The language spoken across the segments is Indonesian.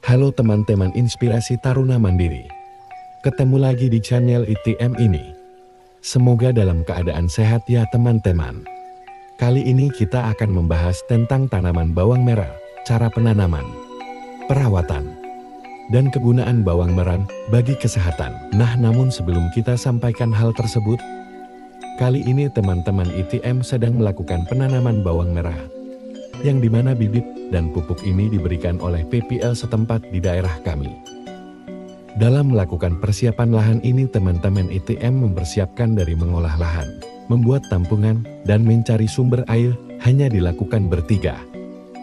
Halo teman-teman inspirasi Taruna Mandiri. Ketemu lagi di channel ITM ini. Semoga dalam keadaan sehat ya teman-teman. Kali ini kita akan membahas tentang tanaman bawang merah, cara penanaman, perawatan, dan kegunaan bawang merah bagi kesehatan. Nah, namun sebelum kita sampaikan hal tersebut, kali ini teman-teman ITM sedang melakukan penanaman bawang merah, yang dimana bibit dan pupuk ini diberikan oleh PPL setempat di daerah kami. Dalam melakukan persiapan lahan ini teman-teman ITM mempersiapkan dari mengolah lahan, membuat tampungan, dan mencari sumber air hanya dilakukan bertiga.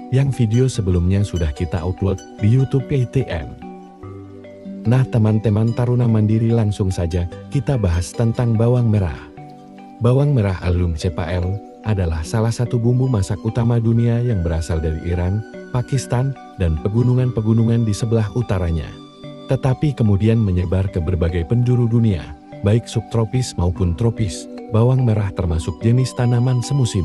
Yang video sebelumnya sudah kita upload di YouTube ITM. Nah teman-teman Taruna Mandiri, langsung saja kita bahas tentang bawang merah. Bawang merah alium cepael adalah salah satu bumbu masak utama dunia yang berasal dari Iran, Pakistan, dan pegunungan-pegunungan di sebelah utaranya. Tetapi kemudian menyebar ke berbagai penjuru dunia, baik subtropis maupun tropis. Bawang merah termasuk jenis tanaman semusim,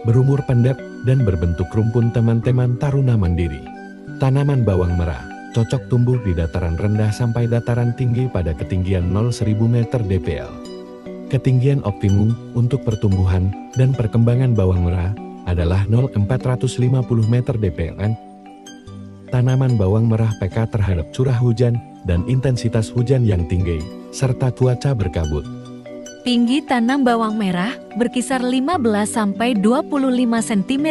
berumur pendek dan berbentuk rumpun teman-teman Taruna Mandiri. Tanaman bawang merah cocok tumbuh di dataran rendah sampai dataran tinggi pada ketinggian 0-1000 meter dpl. Ketinggian optimum untuk pertumbuhan dan perkembangan bawang merah adalah 0-450 meter dpl. Tanaman bawang merah peka terhadap curah hujan dan intensitas hujan yang tinggi, serta cuaca berkabut. Tinggi tanam bawang merah berkisar 15-25 cm.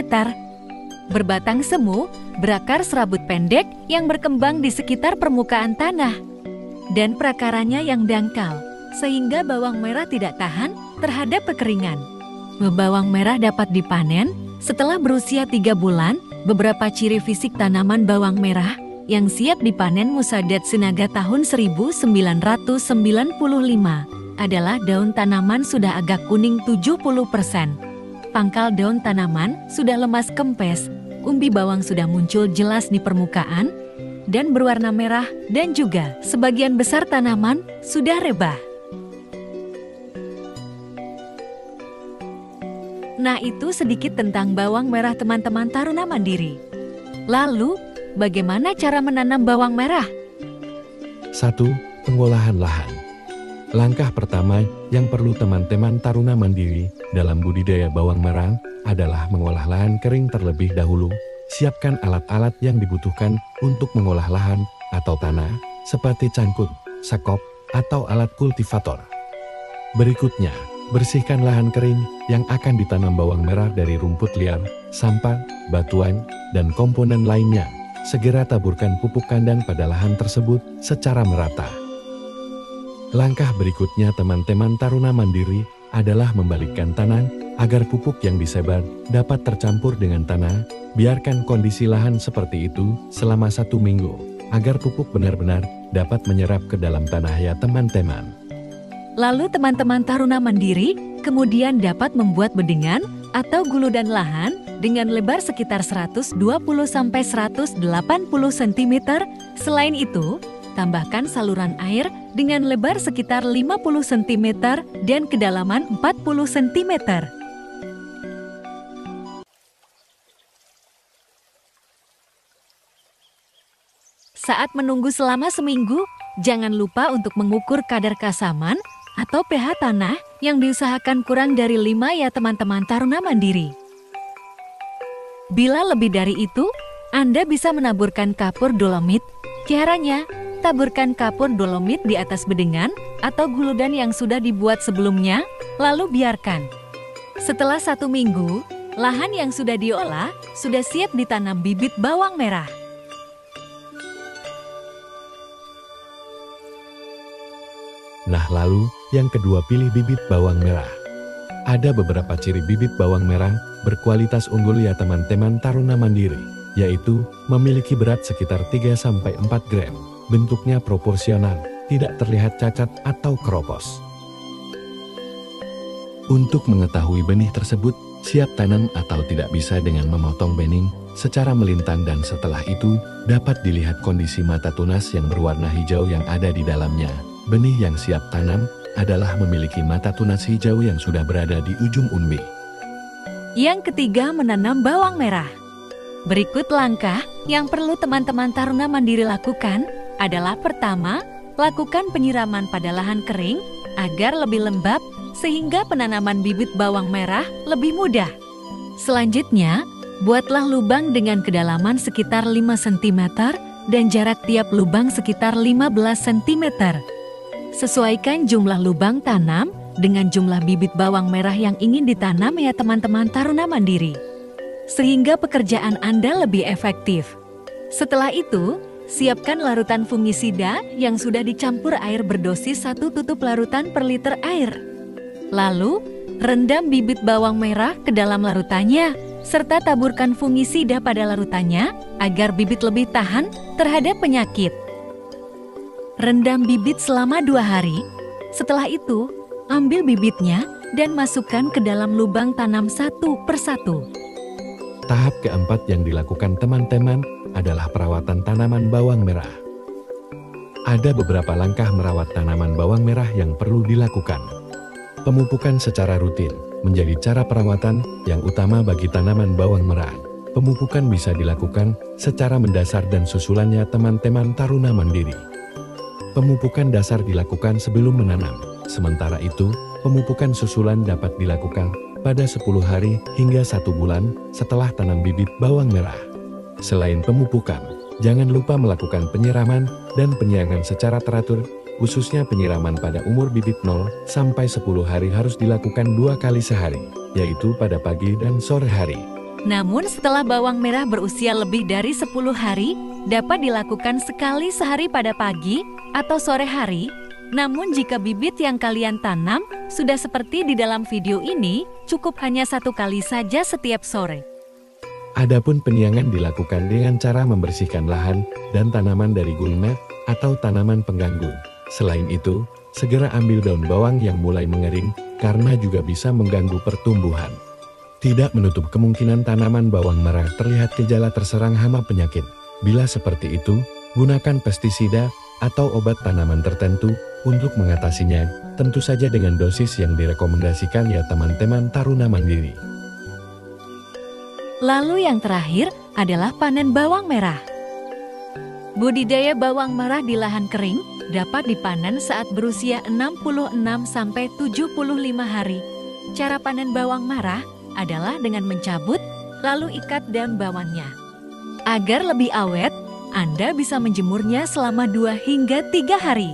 Berbatang semu, berakar serabut pendek yang berkembang di sekitar permukaan tanah. Dan prakaranya yang dangkal, sehingga bawang merah tidak tahan terhadap kekeringan. Bawang merah dapat dipanen setelah berusia 3 bulan. Beberapa ciri fisik tanaman bawang merah yang siap dipanen Musadat Sinaga tahun 1995 adalah daun tanaman sudah agak kuning 70%. Pangkal daun tanaman sudah lemas kempes, umbi bawang sudah muncul jelas di permukaan, dan berwarna merah, dan juga sebagian besar tanaman sudah rebah. Nah, itu sedikit tentang bawang merah teman-teman Taruna Mandiri. Lalu, bagaimana cara menanam bawang merah? 1. Pengolahan lahan. Langkah pertama yang perlu teman-teman Taruna Mandiri dalam budidaya bawang merah adalah mengolah lahan kering terlebih dahulu. Siapkan alat-alat yang dibutuhkan untuk mengolah lahan atau tanah, seperti cangkul, sekop, atau alat kultivator. Berikutnya, bersihkan lahan kering yang akan ditanam bawang merah dari rumput liar, sampah, batuan, dan komponen lainnya. Segera taburkan pupuk kandang pada lahan tersebut secara merata. Langkah berikutnya teman-teman Taruna Mandiri adalah membalikkan tanah agar pupuk yang disebar dapat tercampur dengan tanah. Biarkan kondisi lahan seperti itu selama 1 minggu agar pupuk benar-benar dapat menyerap ke dalam tanah ya teman-teman. Lalu teman-teman Taruna Mandiri kemudian dapat membuat bedengan atau guludan lahan dengan lebar sekitar 120-180 cm. Selain itu, tambahkan saluran air dengan lebar sekitar 50 cm dan kedalaman 40 cm. Saat menunggu selama seminggu, jangan lupa untuk mengukur kadar kasaman atau pH tanah yang diusahakan kurang dari 5 ya teman-teman Taruna Mandiri. Bila lebih dari itu, Anda bisa menaburkan kapur dolomit. Caranya, taburkan kapur dolomit di atas bedengan atau guludan yang sudah dibuat sebelumnya, lalu biarkan. Setelah 1 minggu, lahan yang sudah diolah sudah siap ditanam bibit bawang merah. Nah lalu, yang kedua, pilih bibit bawang merah. Ada beberapa ciri bibit bawang merah berkualitas unggul ya teman-teman Taruna Mandiri, yaitu memiliki berat sekitar 3-4 gram, bentuknya proporsional, tidak terlihat cacat atau keropos. Untuk mengetahui benih tersebut siap tanam atau tidak bisa dengan memotong benih secara melintang, dan setelah itu dapat dilihat kondisi mata tunas yang berwarna hijau yang ada di dalamnya. Benih yang siap tanam adalah memiliki mata tunas hijau yang sudah berada di ujung umbi. Yang ketiga, menanam bawang merah. Berikut langkah yang perlu teman-teman Taruna Mandiri lakukan adalah pertama, lakukan penyiraman pada lahan kering agar lebih lembab sehingga penanaman bibit bawang merah lebih mudah. Selanjutnya, buatlah lubang dengan kedalaman sekitar 5 cm dan jarak tiap lubang sekitar 15 cm. Sesuaikan jumlah lubang tanam dengan jumlah bibit bawang merah yang ingin ditanam ya teman-teman Taruna Mandiri, sehingga pekerjaan Anda lebih efektif. Setelah itu, siapkan larutan fungisida yang sudah dicampur air berdosis 1 tutup larutan per liter air. Lalu, rendam bibit bawang merah ke dalam larutannya, serta taburkan fungisida pada larutannya agar bibit lebih tahan terhadap penyakit. Rendam bibit selama 2 hari. Setelah itu, ambil bibitnya dan masukkan ke dalam lubang tanam satu persatu. Tahap keempat yang dilakukan teman-teman adalah perawatan tanaman bawang merah. Ada beberapa langkah merawat tanaman bawang merah yang perlu dilakukan. Pemupukan secara rutin menjadi cara perawatan yang utama bagi tanaman bawang merah. Pemupukan bisa dilakukan secara mendasar dan susulannya teman-teman Taruna Mandiri. Pemupukan dasar dilakukan sebelum menanam. Sementara itu, pemupukan susulan dapat dilakukan pada 10 hari hingga 1 bulan setelah tanam bibit bawang merah. Selain pemupukan, jangan lupa melakukan penyiraman dan penyiangan secara teratur, khususnya penyiraman pada umur bibit 0 sampai 10 hari harus dilakukan 2 kali sehari, yaitu pada pagi dan sore hari. Namun setelah bawang merah berusia lebih dari 10 hari, dapat dilakukan sekali sehari pada pagi atau sore hari. Namun jika bibit yang kalian tanam sudah seperti di dalam video ini, cukup hanya 1 kali saja setiap sore. Adapun penyiangan dilakukan dengan cara membersihkan lahan dan tanaman dari gulma atau tanaman pengganggu. Selain itu, segera ambil daun bawang yang mulai mengering karena juga bisa mengganggu pertumbuhan. Tidak menutup kemungkinan tanaman bawang merah terlihat gejala terserang hama penyakit. Bila seperti itu, gunakan pestisida atau obat tanaman tertentu untuk mengatasinya, tentu saja dengan dosis yang direkomendasikan ya teman-teman Taruna Mandiri. Lalu yang terakhir adalah panen bawang merah. Budidaya bawang merah di lahan kering dapat dipanen saat berusia 66-75 hari. Cara panen bawang merah adalah dengan mencabut lalu ikat daun bawangnya. Agar lebih awet, Anda bisa menjemurnya selama 2 hingga 3 hari.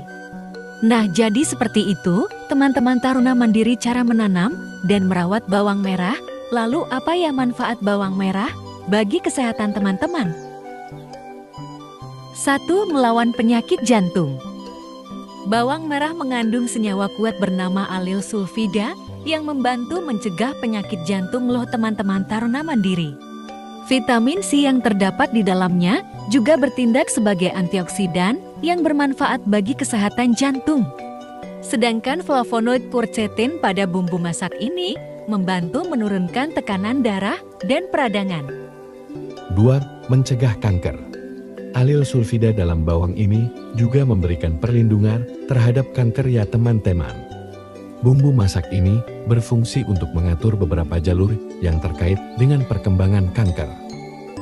Nah, jadi seperti itu, teman-teman Taruna Mandiri cara menanam dan merawat bawang merah. Lalu apa ya manfaat bawang merah bagi kesehatan teman-teman? 1. Melawan penyakit jantung. Bawang merah mengandung senyawa kuat bernama alil sulfida yang membantu mencegah penyakit jantung loh teman-teman Taruna Mandiri. Vitamin C yang terdapat di dalamnya juga bertindak sebagai antioksidan yang bermanfaat bagi kesehatan jantung. Sedangkan flavonoid quercetin pada bumbu masak ini membantu menurunkan tekanan darah dan peradangan. 2. Mencegah kanker. Alil sulfida dalam bawang ini juga memberikan perlindungan terhadap kanker ya teman-teman. Bumbu masak ini berfungsi untuk mengatur beberapa jalur yang terkait dengan perkembangan kanker.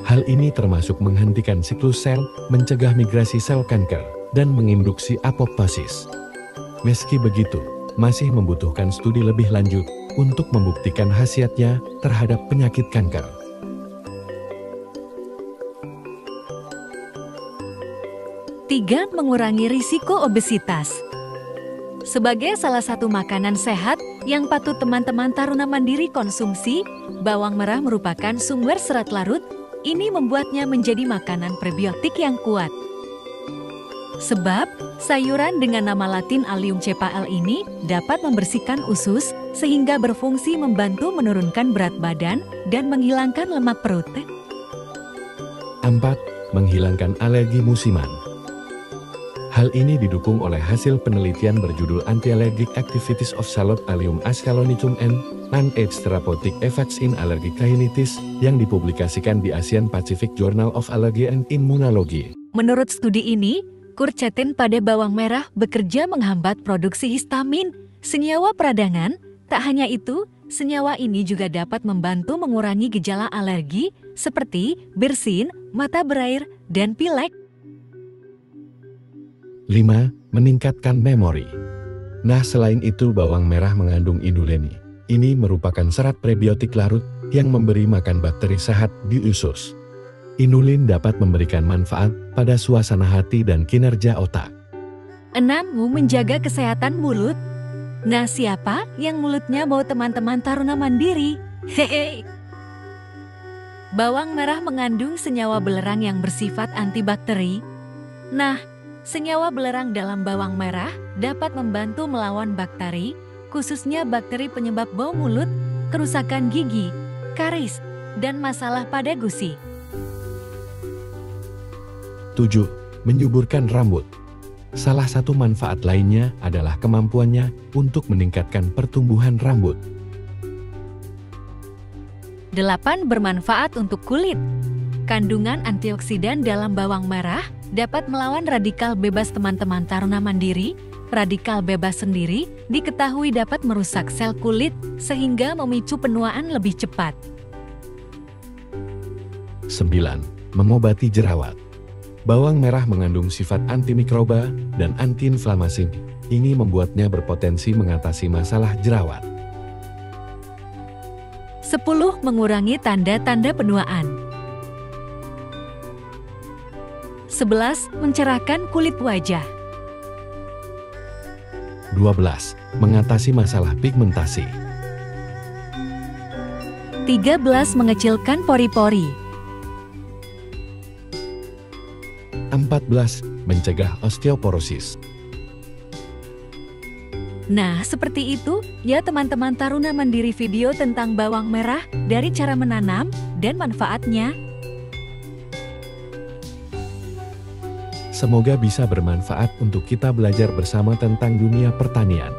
Hal ini termasuk menghentikan siklus sel, mencegah migrasi sel kanker, dan menginduksi apoptosis. Meski begitu, masih membutuhkan studi lebih lanjut untuk membuktikan khasiatnya terhadap penyakit kanker. 3. Mengurangi risiko obesitas. Sebagai salah satu makanan sehat yang patut teman-teman Taruna Mandiri konsumsi, bawang merah merupakan sumber serat larut. Ini membuatnya menjadi makanan prebiotik yang kuat. Sebab, sayuran dengan nama latin Allium cepael ini dapat membersihkan usus sehingga berfungsi membantu menurunkan berat badan dan menghilangkan lemak perut. 4. Menghilangkan alergi musiman. Hal ini didukung oleh hasil penelitian berjudul Anti-Allergic Activities of Shallot Allium Ascalonitum and Non-Age Therapeutic Effects in Allergic Rhinitis yang dipublikasikan di Asian Pacific Journal of Allergy and Immunology. Menurut studi ini, quercetin pada bawang merah bekerja menghambat produksi histamin, senyawa peradangan. Tak hanya itu, senyawa ini juga dapat membantu mengurangi gejala alergi seperti bersin, mata berair, dan pilek. 5. Meningkatkan memori. Nah, selain itu bawang merah mengandung inulin. Ini merupakan serat prebiotik larut yang memberi makan bakteri sehat di usus. Inulin dapat memberikan manfaat pada suasana hati dan kinerja otak. 6. Menjaga kesehatan mulut. Nah, siapa yang mulutnya bau teman-teman Taruna Mandiri? Hehe. Bawang merah mengandung senyawa belerang yang bersifat antibakteri. Nah, senyawa belerang dalam bawang merah dapat membantu melawan bakteri, khususnya bakteri penyebab bau mulut, kerusakan gigi, karies, dan masalah pada gusi. 7. Menyuburkan rambut. Salah satu manfaat lainnya adalah kemampuannya untuk meningkatkan pertumbuhan rambut. 8. Bermanfaat untuk kulit. Kandungan antioksidan dalam bawang merah dapat melawan radikal bebas teman-teman Taruna Mandiri. Radikal bebas sendiri diketahui dapat merusak sel kulit sehingga memicu penuaan lebih cepat. 9. Mengobati jerawat. Bawang merah mengandung sifat antimikroba dan antiinflamasi. Ini membuatnya berpotensi mengatasi masalah jerawat. 10. Mengurangi tanda-tanda penuaan. 11. Mencerahkan kulit wajah. 12. Mengatasi masalah pigmentasi. 13. Mengecilkan pori-pori. 14. Mencegah osteoporosis. Nah, seperti itu ya teman-teman Taruna Mandiri, video tentang bawang merah dari cara menanam dan manfaatnya. Semoga bisa bermanfaat untuk kita belajar bersama tentang dunia pertanian.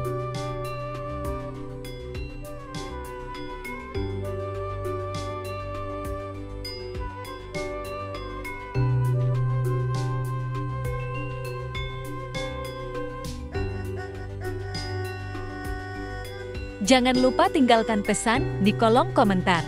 Jangan lupa tinggalkan pesan di kolom komentar.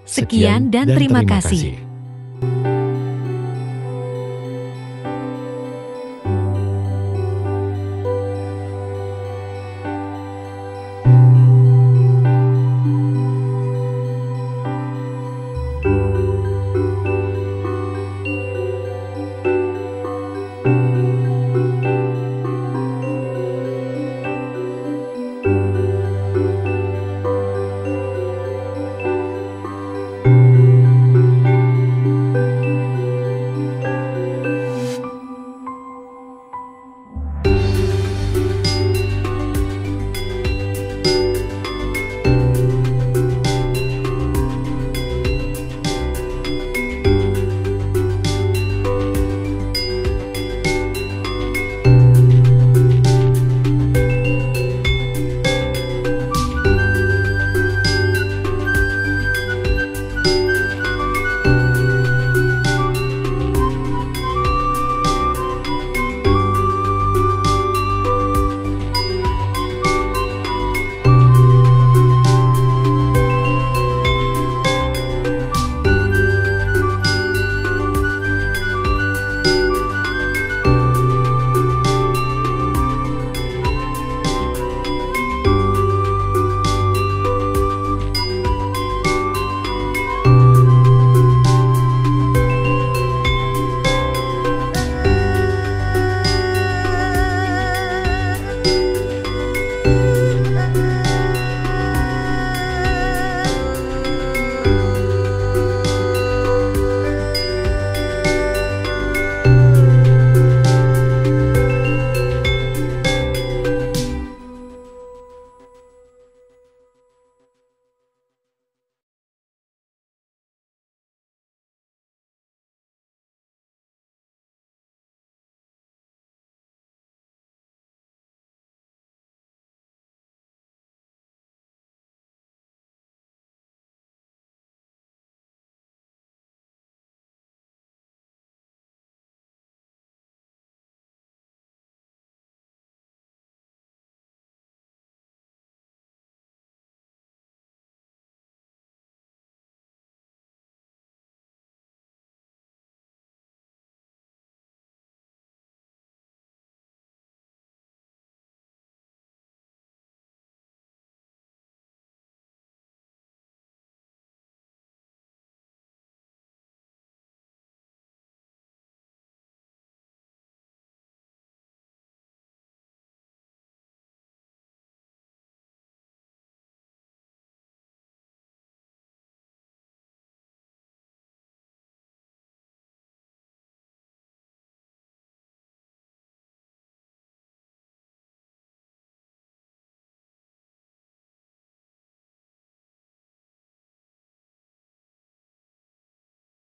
Sekian dan terima kasih.